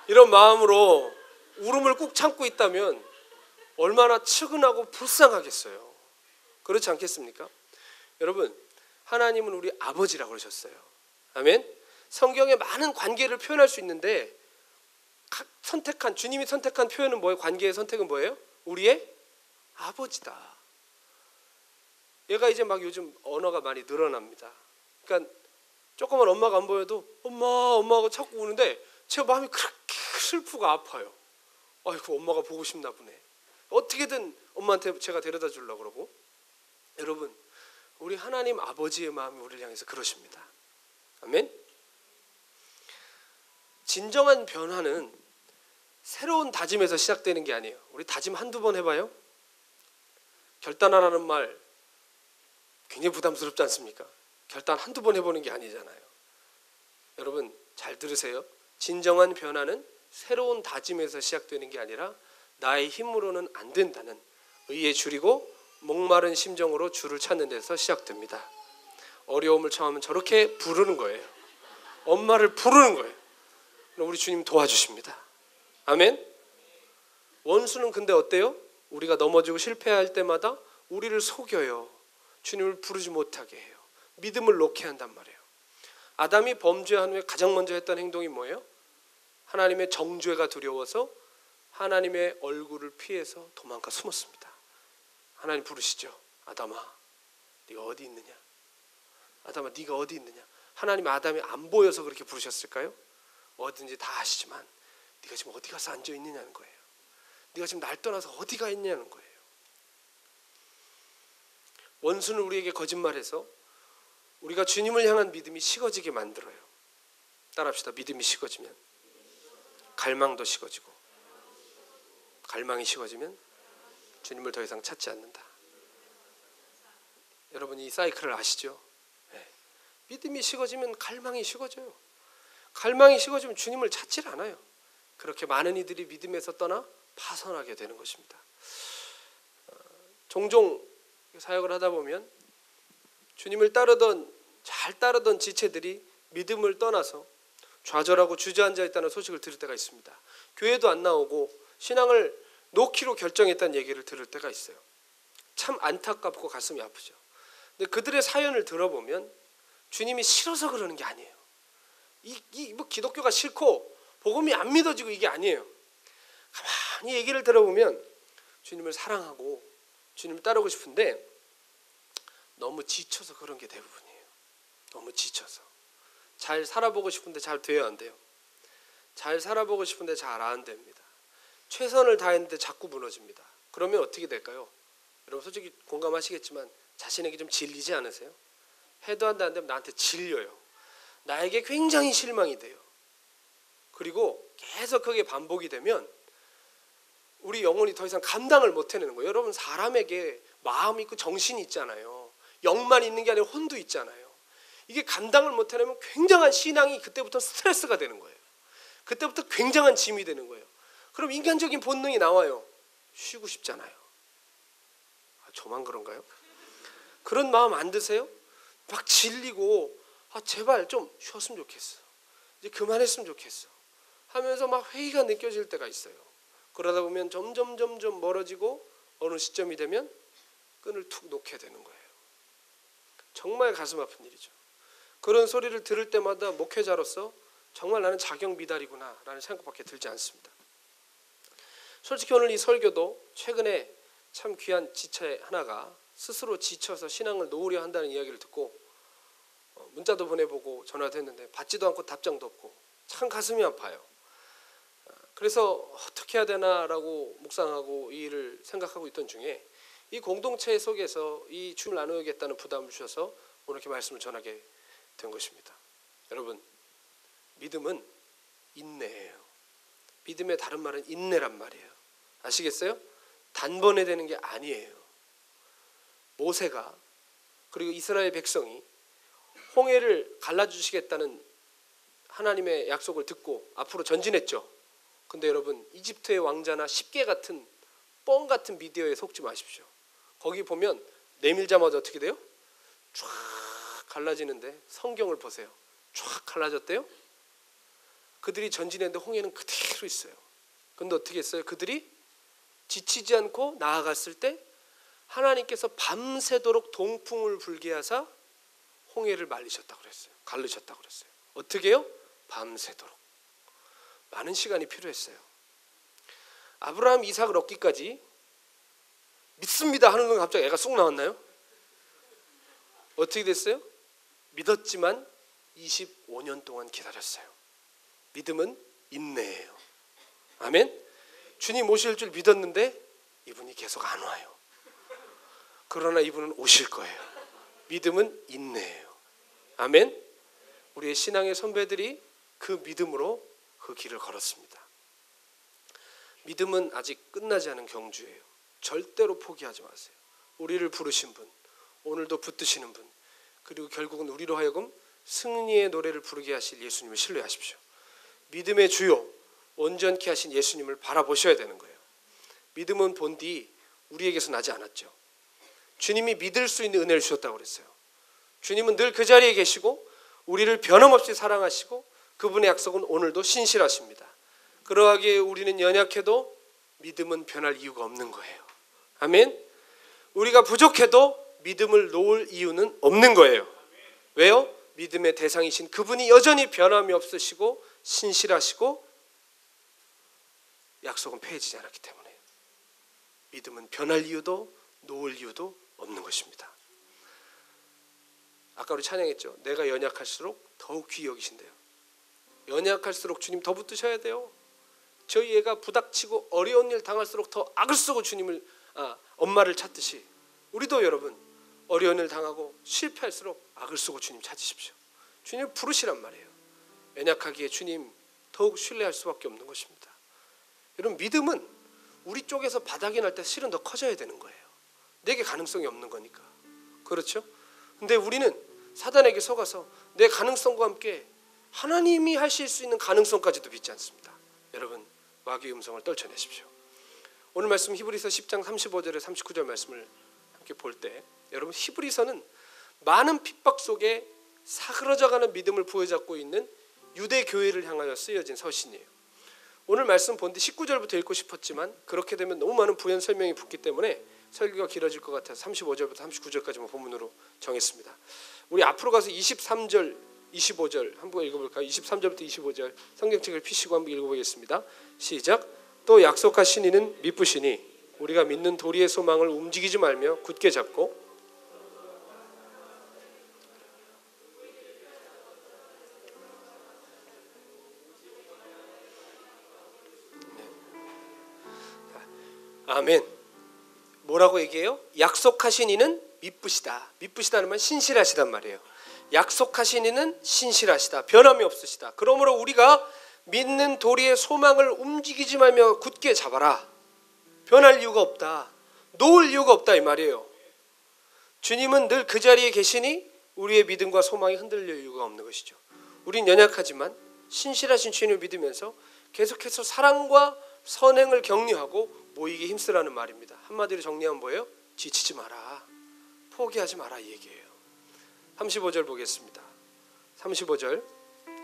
이런 마음으로 울음을 꾹 참고 있다면 얼마나 측은하고 불쌍하겠어요. 그렇지 않겠습니까? 여러분 하나님은 우리 아버지라고 그러셨어요. 아멘. 성경에 많은 관계를 표현할 수 있는데 주님이 선택한 표현은 뭐예요? 관계의 선택은 뭐예요? 우리의 아버지다. 얘가 이제 막 요즘 언어가 많이 늘어납니다. 그러니까 조금만 엄마가 안 보여도 엄마 하고 자꾸 우는데 제 마음이 그렇게 슬프고 아파요. 아이고, 엄마가 보고 싶나 보네. 어떻게든 엄마한테 제가 데려다 주려고 그러고. 여러분, 우리 하나님 아버지의 마음이 우리를 향해서 그러십니다. 아멘. 진정한 변화는 새로운 다짐에서 시작되는 게 아니에요. 우리 다짐 한두 번 해봐요. 결단하라는 말 굉장히 부담스럽지 않습니까? 결단 한두 번 해보는 게 아니잖아요. 여러분 잘 들으세요. 진정한 변화는 새로운 다짐에서 시작되는 게 아니라 나의 힘으로는 안 된다는 의에 줄이고 목마른 심정으로 주를 찾는 데서 시작됩니다. 어려움을 처하면 저렇게 부르는 거예요. 엄마를 부르는 거예요. 우리 주님 도와주십니다. 아멘. 원수는 근데 어때요? 우리가 넘어지고 실패할 때마다 우리를 속여요. 주님을 부르지 못하게 해요. 믿음을 놓게 한단 말이에요. 아담이 범죄한 후에 가장 먼저 했던 행동이 뭐예요? 하나님의 정죄가 두려워서 하나님의 얼굴을 피해서 도망가 숨었습니다. 하나님 부르시죠. 아담아, 네가 어디 있느냐? 아담아, 네가 어디 있느냐? 하나님 아담이 안 보여서 그렇게 부르셨을까요? 뭐든지 다 아시지만 네가 지금 어디 가서 앉아 있느냐는 거예요. 네가 지금 날 떠나서 어디가 있냐는 거예요. 원수는 우리에게 거짓말해서 우리가 주님을 향한 믿음이 식어지게 만들어요. 따라합시다. 믿음이 식어지면 갈망도 식어지고, 갈망이 식어지면 주님을 더 이상 찾지 않는다. 여러분 이 사이클을 아시죠? 네. 믿음이 식어지면 갈망이 식어져요. 갈망이 식어지면 주님을 찾질 않아요. 그렇게 많은 이들이 믿음에서 떠나 파선하게 되는 것입니다. 종종 사역을 하다 보면 주님을 잘 따르던 지체들이 믿음을 떠나서 좌절하고 주저앉아 있다는 소식을 들을 때가 있습니다. 교회도 안 나오고 신앙을 놓기로 결정했다는 얘기를 들을 때가 있어요. 참 안타깝고 가슴이 아프죠. 근데 그들의 사연을 들어보면 주님이 싫어서 그러는 게 아니에요. 뭐 기독교가 싫고 복음이 안 믿어지고 이게 아니에요. 가만히 얘기를 들어보면 주님을 사랑하고 주님을 따르고 싶은데 너무 지쳐서 그런 게 대부분이에요. 너무 지쳐서. 잘 살아보고 싶은데 잘 돼요, 안 돼요? 잘 살아보고 싶은데 잘 안 됩니다. 최선을 다했는데 자꾸 무너집니다. 그러면 어떻게 될까요? 여러분 솔직히 공감하시겠지만 자신에게 좀 질리지 않으세요? 해도 안 되면 나한테 질려요. 나에게 굉장히 실망이 돼요. 그리고 계속 그게 반복이 되면 우리 영혼이 더 이상 감당을 못 해내는 거예요. 여러분 사람에게 마음이 있고 정신이 있잖아요. 영만 있는 게 아니라 혼도 있잖아요. 이게 감당을 못 해내면 굉장한 신앙이 그때부터 스트레스가 되는 거예요. 그때부터 굉장한 짐이 되는 거예요. 그럼 인간적인 본능이 나와요. 쉬고 싶잖아요. 저만 그런가요? 그런 마음 안 드세요? 막 질리고 제발 좀 쉬었으면 좋겠어. 이제 그만했으면 좋겠어. 하면서 막 회의가 느껴질 때가 있어요. 그러다 보면 점점 멀어지고 어느 시점이 되면 끈을 툭 놓게 되는 거예요. 정말 가슴 아픈 일이죠. 그런 소리를 들을 때마다 목회자로서 정말 나는 자격 미달이구나 라는 생각밖에 들지 않습니다. 솔직히 오늘 이 설교도 최근에 참 귀한 지체 하나가 스스로 지쳐서 신앙을 놓으려 한다는 이야기를 듣고 문자도 보내보고 전화도 했는데 받지도 않고 답장도 없고 참 가슴이 아파요. 그래서 어떻게 해야 되나라고 묵상하고 이 일을 생각하고 있던 중에 이 공동체 속에서 이 춤을 나누겠다는 부담을 주셔서 오늘 이렇게 말씀을 전하게 된 것입니다. 여러분 믿음은 인내예요. 믿음의 다른 말은 인내란 말이에요. 아시겠어요? 단번에 되는 게 아니에요. 모세가 그리고 이스라엘 백성이 홍해를 갈라주시겠다는 하나님의 약속을 듣고 앞으로 전진했죠. 근데 여러분 이집트의 왕자나 십계 같은 뻥 같은 미디어에 속지 마십시오. 거기 보면 내밀자마자 어떻게 돼요? 쫙 갈라지는데 성경을 보세요. 쫙 갈라졌대요. 그들이 전진했는데 홍해는 그대로 있어요. 근데 어떻게 했어요? 그들이 지치지 않고 나아갔을 때 하나님께서 밤새도록 동풍을 불게 하사 홍해를 말리셨다고 그랬어요. 갈르셨다고 그랬어요. 어떻게 해요? 밤새도록. 많은 시간이 필요했어요. 아브라함 이삭을 얻기까지 믿습니다 하는 건 갑자기 애가 쑥 나왔나요? 어떻게 됐어요? 믿었지만 25년 동안 기다렸어요. 믿음은 인내예요. 아멘. 주님 오실 줄 믿었는데 이분이 계속 안 와요. 그러나 이분은 오실 거예요. 믿음은 인내예요. 아멘. 우리의 신앙의 선배들이 그 믿음으로 그 길을 걸었습니다. 믿음은 아직 끝나지 않은 경주예요. 절대로 포기하지 마세요. 우리를 부르신 분, 오늘도 붙드시는 분, 그리고 결국은 우리로 하여금 승리의 노래를 부르게 하실 예수님을 신뢰하십시오. 믿음의 주요, 온전케 하신 예수님을 바라보셔야 되는 거예요. 믿음은 본디 우리에게서 나지 않았죠. 주님이 믿을 수 있는 은혜를 주셨다고 그랬어요. 주님은 늘 그 자리에 계시고 우리를 변함없이 사랑하시고 그분의 약속은 오늘도 신실하십니다. 그러하기에 우리는 연약해도 믿음은 변할 이유가 없는 거예요. 아멘. 우리가 부족해도 믿음을 놓을 이유는 없는 거예요. 왜요? 믿음의 대상이신 그분이 여전히 변함이 없으시고 신실하시고 약속은 폐해지지 않았기 때문에 믿음은 변할 이유도 놓을 이유도 없는 것입니다. 아까 우리 찬양했죠. 내가 연약할수록 더욱 귀히 여기신대요. 연약할수록 주님 더 붙드셔야 돼요. 저희 애가 부닥치고 어려운 일 당할수록 더 악을 쓰고 주님을 엄마를 찾듯이 우리도 여러분 어려운 일 당하고 실패할수록 악을 쓰고 주님 찾으십시오. 주님을 부르시란 말이에요. 연약하기에 주님 더욱 신뢰할 수밖에 없는 것입니다. 여러분 믿음은 우리 쪽에서 바닥이 날 때 실은 더 커져야 되는 거예요. 내게 가능성이 없는 거니까. 그렇죠? 근데 우리는 사단에게 속아서 내 가능성과 함께 하나님이 하실 수 있는 가능성까지도 믿지 않습니다. 여러분 마귀의 음성을 떨쳐내십시오. 오늘 말씀 히브리서 10장 35절에 39절 말씀을 함께 볼 때 여러분 히브리서는 많은 핍박 속에 사그러져가는 믿음을 부여잡고 있는 유대 교회를 향하여 쓰여진 서신이에요. 오늘 말씀 본데 19절부터 읽고 싶었지만 그렇게 되면 너무 많은 부연 설명이 붙기 때문에 설교가 길어질 것 같아서 35절부터 39절까지만 본문으로 정했습니다. 우리 앞으로 가서 23절, 25절 한번 읽어볼까요? 23절부터 25절 성경책을 펴시고 한번 읽어보겠습니다. 시작. 또 약속하신 이는 미쁘시니 우리가 믿는 도리의 소망을 움직이지 말며 굳게 잡고 아멘. 뭐라고 얘기해요? 약속하신 이는 미쁘시다. 미쁘시다는 말 신실하시단 말이에요. 약속하신 이는 신실하시다. 변함이 없으시다. 그러므로 우리가 믿는 도리의 소망을 움직이지 말며 굳게 잡아라. 변할 이유가 없다. 놓을 이유가 없다 이 말이에요. 주님은 늘 그 자리에 계시니 우리의 믿음과 소망이 흔들릴 이유가 없는 것이죠. 우린 연약하지만 신실하신 주님을 믿으면서 계속해서 사랑과 선행을 격려하고 모이기 힘쓰라는 말입니다. 한마디로 정리하면 뭐예요? 지치지 마라. 포기하지 마라 이 얘기예요. 35절 보겠습니다. 35절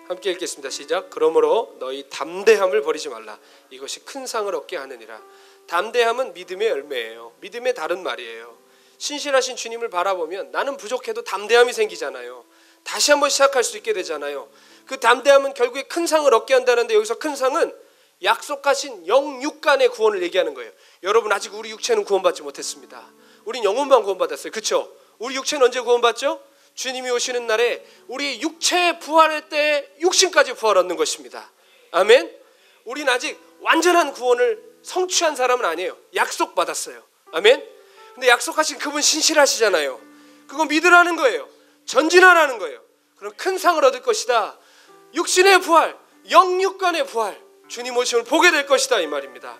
함께 읽겠습니다. 시작. 그러므로 너희 담대함을 버리지 말라. 이것이 큰 상을 얻게 하느니라. 담대함은 믿음의 열매예요. 믿음의 다른 말이에요. 신실하신 주님을 바라보면 나는 부족해도 담대함이 생기잖아요. 다시 한번 시작할 수 있게 되잖아요. 그 담대함은 결국에 큰 상을 얻게 한다는데 여기서 큰 상은 약속하신 영육간의 구원을 얘기하는 거예요. 여러분 아직 우리 육체는 구원받지 못했습니다. 우린 영혼만 구원받았어요. 그렇죠? 우리 육체는 언제 구원받죠? 주님이 오시는 날에 우리 육체 부활할 때 육신까지 부활 얻는 것입니다. 아멘. 우린 아직 완전한 구원을 성취한 사람은 아니에요. 약속받았어요. 아멘. 근데 약속하신 그분 신실하시잖아요. 그거 믿으라는 거예요. 전진하라는 거예요. 그럼 큰 상을 얻을 것이다. 육신의 부활, 영육간의 부활, 주님 오심을 보게 될 것이다 이 말입니다.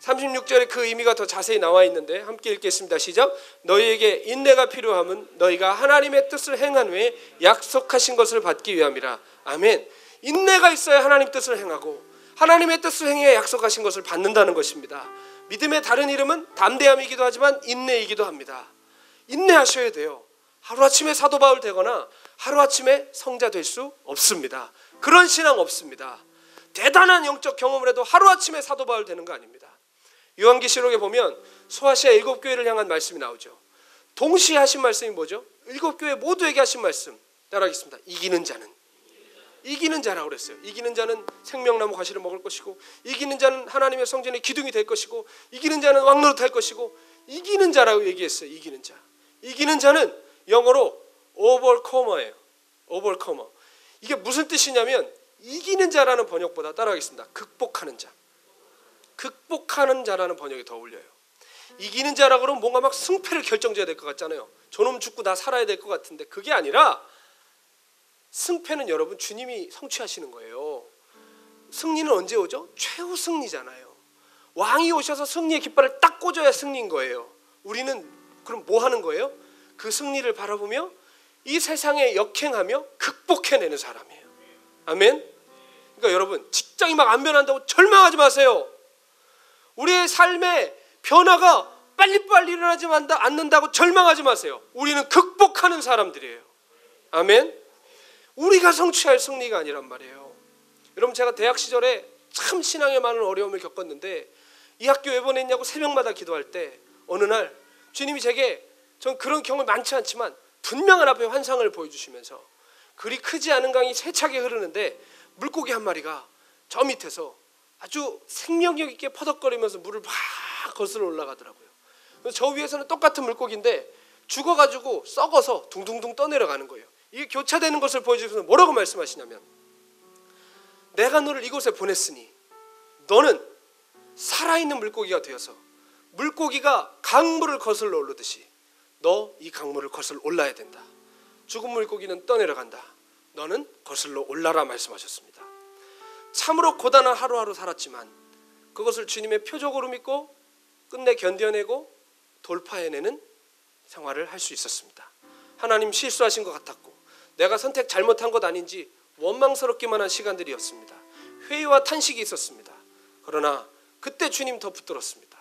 36절에 그 의미가 더 자세히 나와 있는데 함께 읽겠습니다. 시작. 너희에게 인내가 필요함은 너희가 하나님의 뜻을 행한 후에 약속하신 것을 받기 위함이라. 아멘. 인내가 있어야 하나님 뜻을 행하고 하나님의 뜻을 행해 약속하신 것을 받는다는 것입니다. 믿음의 다른 이름은 담대함이기도 하지만 인내이기도 합니다. 인내하셔야 돼요. 하루아침에 사도 바울 되거나 하루아침에 성자 될 수 없습니다. 그런 신앙 없습니다. 대단한 영적 경험을 해도 하루아침에 사도 바울 되는 거 아닙니다. 요한계시록에 보면 소아시아 7교회를 향한 말씀이 나오죠. 동시에 하신 말씀이 뭐죠? 7교회 모두에게 하신 말씀 따라하겠습니다. 이기는 자라고 그랬어요. 이기는 자는 생명나무 가시를 먹을 것이고 이기는 자는 하나님의 성전의 기둥이 될 것이고 이기는 자는 왕노릇 할 것이고 이기는 자라고 얘기했어요. 이기는 자. 이기는 자는 영어로 overcomer예요. overcomer. 이게 무슨 뜻이냐면 이기는 자라는 번역보다 따라하겠습니다. 극복하는 자. 극복하는 자라는 번역이 더 어울려요. 이기는 자라 그러면 뭔가 막 승패를 결정져야 될 것 같잖아요. 저놈 죽고 나 살아야 될 것 같은데 그게 아니라 승패는 여러분 주님이 성취하시는 거예요. 승리는 언제 오죠? 최후 승리잖아요. 왕이 오셔서 승리의 깃발을 딱 꽂아야 승리인 거예요. 우리는 그럼 뭐 하는 거예요? 그 승리를 바라보며 이 세상에 역행하며 극복해내는 사람이에요. 아멘. 그러니까 여러분 직장이 막 안 변한다고 절망하지 마세요. 우리의 삶의 변화가 빨리빨리 일어나지 않는다고 절망하지 마세요. 우리는 극복하는 사람들이에요. 아멘. 우리가 성취할 승리가 아니란 말이에요. 여러분 제가 대학 시절에 참 신앙에 많은 어려움을 겪었는데 이 학교 왜 보냈냐고 새벽마다 기도할 때 어느 날 주님이 제게, 전 그런 경험이 많지 않지만 분명한 앞에 환상을 보여주시면서 그리 크지 않은 강이 세차게 흐르는데 물고기 한 마리가 저 밑에서 아주 생명력 있게 퍼덕거리면서 물을 막 거슬러 올라가더라고요. 저 위에서는 똑같은 물고기인데 죽어가지고 썩어서 둥둥둥 떠내려가는 거예요. 이게 교차되는 것을 보여주셔서 뭐라고 말씀하시냐면, 내가 너를 이곳에 보냈으니 너는 살아있는 물고기가 되어서 물고기가 강물을 거슬러 오르듯이 너 이 강물을 거슬러 올라야 된다. 죽은 물고기는 떠내려간다. 너는 거슬러 올라라 말씀하셨습니다. 참으로 고단한 하루하루 살았지만 그것을 주님의 표적으로 믿고 끝내 견뎌내고 돌파해내는 생활을 할 수 있었습니다. 하나님 실수하신 것 같았고 내가 선택 잘못한 것 아닌지 원망스럽기만 한 시간들이었습니다. 회의와 탄식이 있었습니다. 그러나 그때 주님 더 붙들었습니다.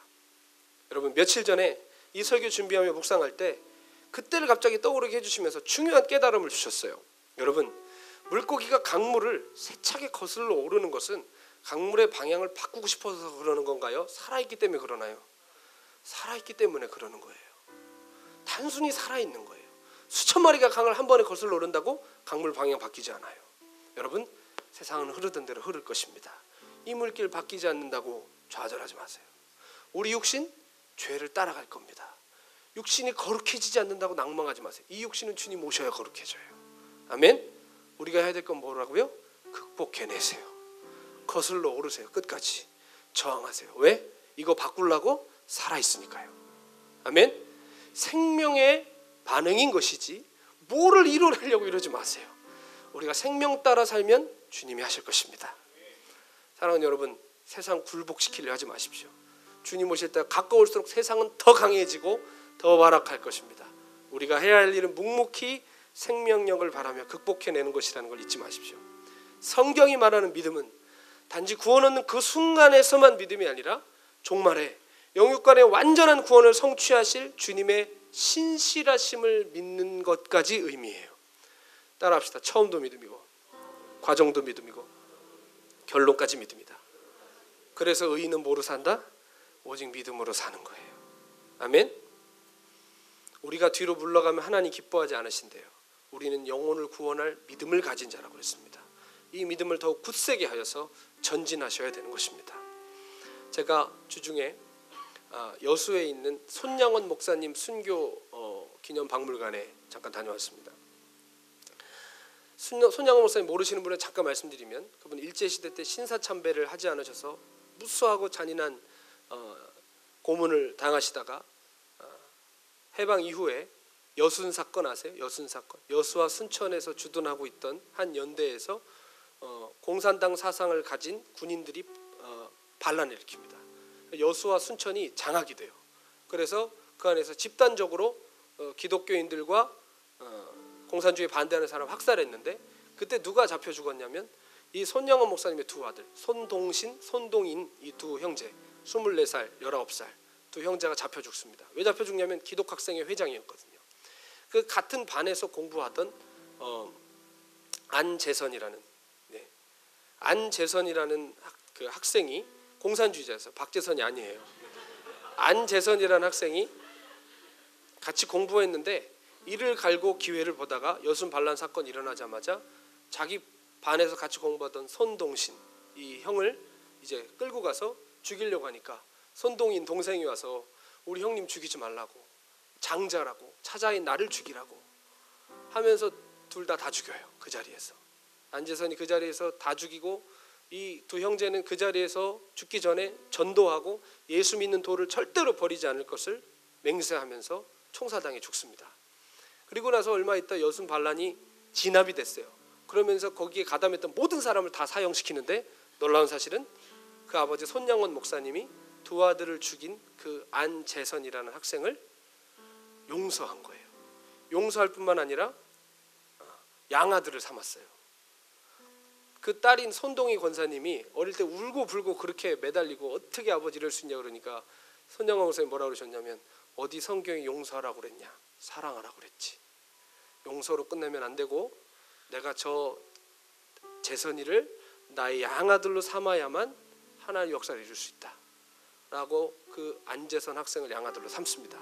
여러분 며칠 전에 이 설교 준비하며 묵상할 때 그때를 갑자기 떠오르게 해주시면서 중요한 깨달음을 주셨어요. 여러분 물고기가 강물을 세차게 거슬러 오르는 것은 강물의 방향을 바꾸고 싶어서 그러는 건가요? 살아있기 때문에 그러나요? 살아있기 때문에 그러는 거예요. 단순히 살아있는 거예요. 수천 마리가 강을 한 번에 거슬러 오른다고 강물 방향 바뀌지 않아요. 여러분 세상은 흐르던 대로 흐를 것입니다. 이 물길 바뀌지 않는다고 좌절하지 마세요. 우리 육신 죄를 따라갈 겁니다. 육신이 거룩해지지 않는다고 낭망하지 마세요. 이 육신은 주님 오셔야 거룩해져요. 아멘. 우리가 해야 될 건 뭐라고요? 극복해내세요. 거슬러 오르세요. 끝까지 저항하세요. 왜? 이거 바꾸려고 살아있으니까요. 아멘. 생명의 반응인 것이지 뭐를 이뤄내려고 이러지 마세요. 우리가 생명 따라 살면 주님이 하실 것입니다. 사랑하는 여러분, 세상 굴복시키려 하지 마십시오. 주님 오실 때 가까울수록 세상은 더 강해지고 더 발악할 것입니다. 우리가 해야 할 일은 묵묵히 생명력을 바라며 극복해내는 것이라는 걸 잊지 마십시오. 성경이 말하는 믿음은 단지 구원 얻는 그 순간에서만 믿음이 아니라 종말에 영육간의 완전한 구원을 성취하실 주님의 신실하심을 믿는 것까지 의미해요. 따라합시다. 처음도 믿음이고 과정도 믿음이고 결론까지 믿음이다. 그래서 의인은 뭐로 산다? 오직 믿음으로 사는 거예요. 아멘. 우리가 뒤로 물러가면 하나님 기뻐하지 않으신대요. 우리는 영혼을 구원할 믿음을 가진 자라고 그랬습니다. 이 믿음을 더욱 굳세게 하여서 전진하셔야 되는 것입니다. 제가 주중에 여수에 있는 손양원 목사님 순교 기념박물관에 잠깐 다녀왔습니다. 손양원 목사님 모르시는 분은 잠깐 말씀드리면, 그분 일제시대 때 신사참배를 하지 않으셔서 무수하고 잔인한 고문을 당하시다가 해방 이후에 여순 사건 아세요? 여순 사건. 여수와 순천에서 주둔하고 있던 한 연대에서 공산당 사상을 가진 군인들이 반란을 일으킵니다. 여수와 순천이 장악이 돼요. 그래서 그 안에서 집단적으로 기독교인들과 공산주의에 반대하는 사람을 학살했는데, 그때 누가 잡혀 죽었냐면 이 손양원 목사님의 두 아들 손동신, 손동인, 이 두 형제 24살, 19살 두 형제가 잡혀 죽습니다. 왜 잡혀 죽냐면 기독학생회 회장이었거든요. 그 같은 반에서 공부하던 안재선이라는 안재선이라는 그 학생이 공산주의자였어요. 박재선이 아니에요. 안재선이라는 학생이 같이 공부했는데 이를 갈고 기회를 보다가 여순 반란 사건이 일어나자마자 자기 반에서 같이 공부하던 손동신 이 형을 이제 끌고 가서 죽이려고 하니까 손동인 동생이 와서 우리 형님 죽이지 말라고, 장자라고, 차자인 나를 죽이라고 하면서 둘 다 죽여요. 그 자리에서 안재선이 그 자리에서 다 죽이고, 이 두 형제는 그 자리에서 죽기 전에 전도하고 예수 믿는 도를 절대로 버리지 않을 것을 맹세하면서 총사당해 죽습니다. 그리고 나서 얼마 있다 여순 반란이 진압이 됐어요. 그러면서 거기에 가담했던 모든 사람을 다 사형시키는데, 놀라운 사실은 그 아버지 손양원 목사님이 두 아들을 죽인 그 안재선이라는 학생을 용서한 거예요. 용서할 뿐만 아니라 양아들을 삼았어요. 그 딸인 손동희 권사님이 어릴 때 울고 불고 그렇게 매달리고 어떻게 아버지 이럴 수 있냐 그러니까 손양원 목사님 뭐라고 그러셨냐면, 어디 성경이 용서하라고 그랬냐, 사랑하라고 그랬지. 용서로 끝내면 안 되고 내가 저 재선이를 나의 양아들로 삼아야만 하나님의 역사를 이룰 수 있다 라고 그 안재선 학생을 양아들로 삼습니다.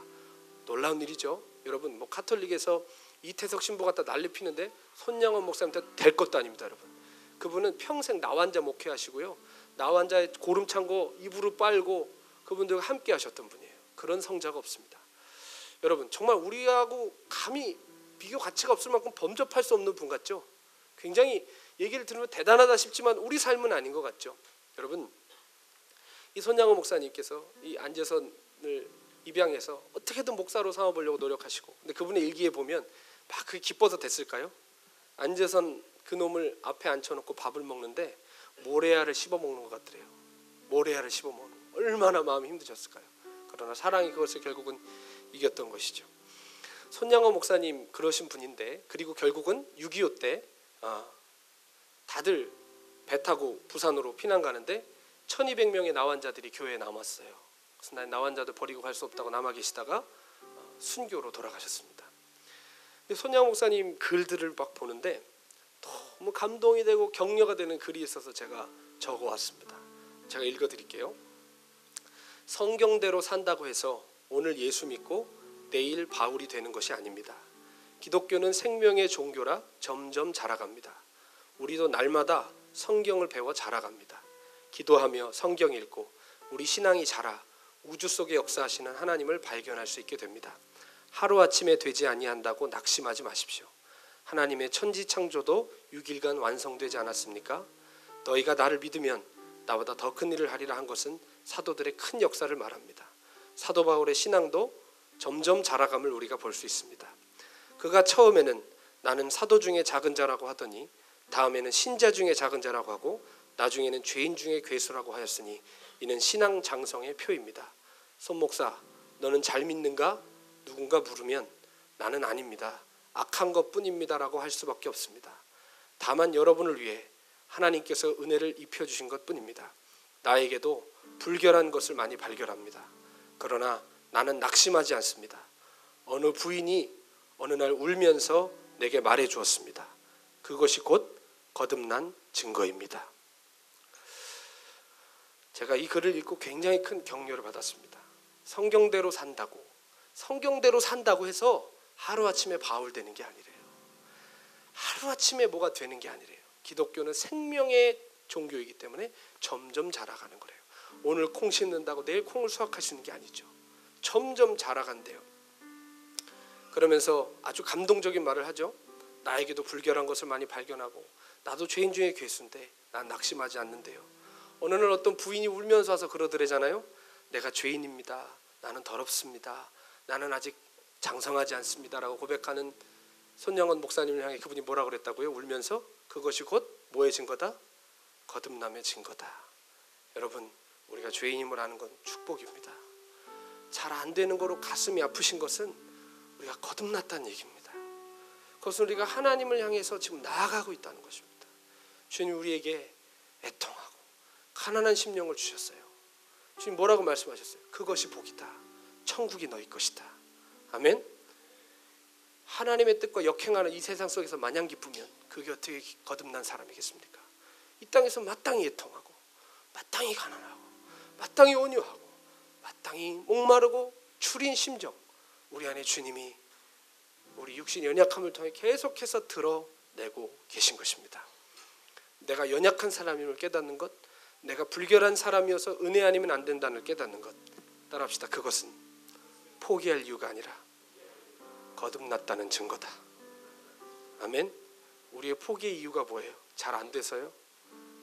놀라운 일이죠. 여러분, 뭐 카톨릭에서 이태석 신부 갖다 난리 피는데 손양원 목사님한테 될 것도 아닙니다. 여러분, 그분은 평생 나환자 목회하시고요, 나환자의 고름 찬 거 입으로 빨고 그분들과 함께 하셨던 분이에요. 그런 성자가 없습니다. 여러분, 정말 우리하고 감히 비교 가치가 없을 만큼 범접할 수 없는 분 같죠. 굉장히 얘기를 들으면 대단하다 싶지만 우리 삶은 아닌 것 같죠. 여러분, 이 손양원 목사님께서 이 안재선을 입양해서 어떻게든 목사로 삼아보려고 노력하시고, 근데 그분의 일기에 보면 막 그게 기뻐서 됐을까요? 안재선 그 놈을 앞에 앉혀놓고 밥을 먹는데 모래알을 씹어먹는 것 같더래요. 모래알을 씹어먹는 거. 얼마나 마음이 힘드셨을까요? 그러나 사랑이 그것을 결국은 이겼던 것이죠. 손양원 목사님 그러신 분인데, 그리고 결국은 6.25 때 다들 배 타고 부산으로 피난 가는데 1200명의 나환자들이 교회에 남았어요. 그래서 나환자들 버리고 갈 수 없다고 남아 계시다가 순교로 돌아가셨습니다. 근데 손양원 목사님 글들을 막 보는데 너무 감동이 되고 격려가 되는 글이 있어서 제가 적어왔습니다. 제가 읽어드릴게요. 성경대로 산다고 해서 오늘 예수 믿고 내일 바울이 되는 것이 아닙니다. 기독교는 생명의 종교라 점점 자라갑니다. 우리도 날마다 성경을 배워 자라갑니다. 기도하며 성경 읽고 우리 신앙이 자라 우주 속에 역사하시는 하나님을 발견할 수 있게 됩니다. 하루아침에 되지 아니한다고 낙심하지 마십시오. 하나님의 천지창조도 6일간 완성되지 않았습니까? 너희가 나를 믿으면 나보다 더 큰 일을 하리라 한 것은 사도들의 큰 역사를 말합니다. 사도 바울의 신앙도 점점 자라감을 우리가 볼 수 있습니다. 그가 처음에는 나는 사도 중에 작은 자라고 하더니 다음에는 신자 중에 작은 자라고 하고 나중에는 죄인 중에 괴수라고 하였으니 이는 신앙 장성의 표입니다. 손 목사, 너는 잘 믿는가? 누군가 물으면 나는 아닙니다. 악한 것뿐입니다라고 할 수밖에 없습니다. 다만 여러분을 위해 하나님께서 은혜를 입혀주신 것뿐입니다. 나에게도 불결한 것을 많이 발견합니다. 그러나 나는 낙심하지 않습니다. 어느 부인이 어느 날 울면서 내게 말해 주었습니다. 그것이 곧 거듭난 증거입니다. 제가 이 글을 읽고 굉장히 큰 격려를 받았습니다. 성경대로 산다고 해서 하루아침에 바울 되는 게 아니래요. 하루아침에 뭐가 되는 게 아니래요. 기독교는 생명의 종교이기 때문에 점점 자라가는 거래요. 오늘 콩 심는다고 내일 콩을 수확할 수 있는 게 아니죠. 점점 자라간대요. 그러면서 아주 감동적인 말을 하죠. 나에게도 불결한 것을 많이 발견하고 나도 죄인 중에 괴수인데 난 낙심하지 않는데요. 어느 날 어떤 부인이 울면서 와서 그러더래잖아요. 내가 죄인입니다. 나는 더럽습니다. 나는 아직 장성하지 않습니다라고 고백하는 손양원 목사님을 향해 그분이 뭐라고 그랬다고요? 울면서 그것이 곧 뭐의 증거다? 거듭남의 증거다. 여러분, 우리가 죄인임을 아는 건 축복입니다. 잘 안 되는 거로 가슴이 아프신 것은 우리가 거듭났다는 얘기입니다. 그것은 우리가 하나님을 향해서 지금 나아가고 있다는 것입니다. 주님 우리에게 애통하고 가난한 심령을 주셨어요. 주님 뭐라고 말씀하셨어요? 그것이 복이다. 천국이 너희 것이다. 아멘. 하나님의 뜻과 역행하는 이 세상 속에서 마냥 기쁘면 그게 어떻게 거듭난 사람이겠습니까? 이 땅에서 마땅히 애통하고 마땅히 가난하고 마땅히 온유하고 마땅히 목마르고 추린 심정, 우리 안에 주님이 우리 육신 연약함을 통해 계속해서 드러내고 계신 것입니다. 내가 연약한 사람임을 깨닫는 것, 내가 불결한 사람이어서 은혜 아니면 안 된다는 걸 깨닫는 것. 따라합시다. 그것은 포기할 이유가 아니라 거듭났다는 증거다. 아멘. 우리의 포기의 이유가 뭐예요? 잘 안 돼서요?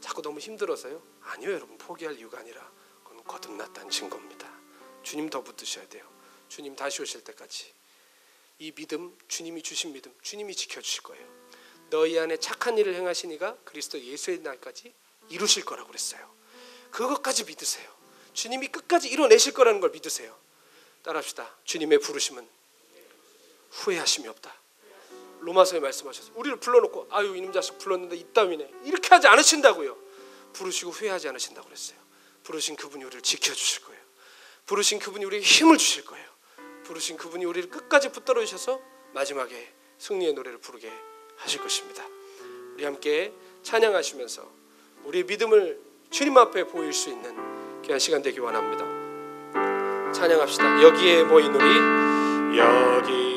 자꾸 너무 힘들어서요? 아니요, 여러분. 포기할 이유가 아니라 그건 거듭났다는 증거입니다. 주님 더 붙드셔야 돼요. 주님 다시 오실 때까지 이 믿음, 주님이 주신 믿음, 주님이 지켜주실 거예요. 너희 안에 착한 일을 행하시니가 그리스도 예수의 날까지 이루실 거라고 그랬어요. 그것까지 믿으세요. 주님이 끝까지 이뤄내실 거라는 걸 믿으세요. 따라합시다. 주님의 부르심은 후회하심이 없다. 로마서에 말씀하셨어요. 우리를 불러놓고 아유 이놈 자식 불렀는데 이따위네 이렇게 하지 않으신다고요. 부르시고 후회하지 않으신다고 그랬어요. 부르신 그분이 우리를 지켜주실 거예요. 부르신 그분이 우리에게 힘을 주실 거예요. 부르신 그분이 우리를 끝까지 붙들어 주셔서 마지막에 승리의 노래를 부르게 하실 것입니다. 우리 함께 찬양하시면서 우리의 믿음을 주님 앞에 보일 수 있는 귀한 시간 되기 원합니다. 찬양합시다. 여기에 모인 우리 여기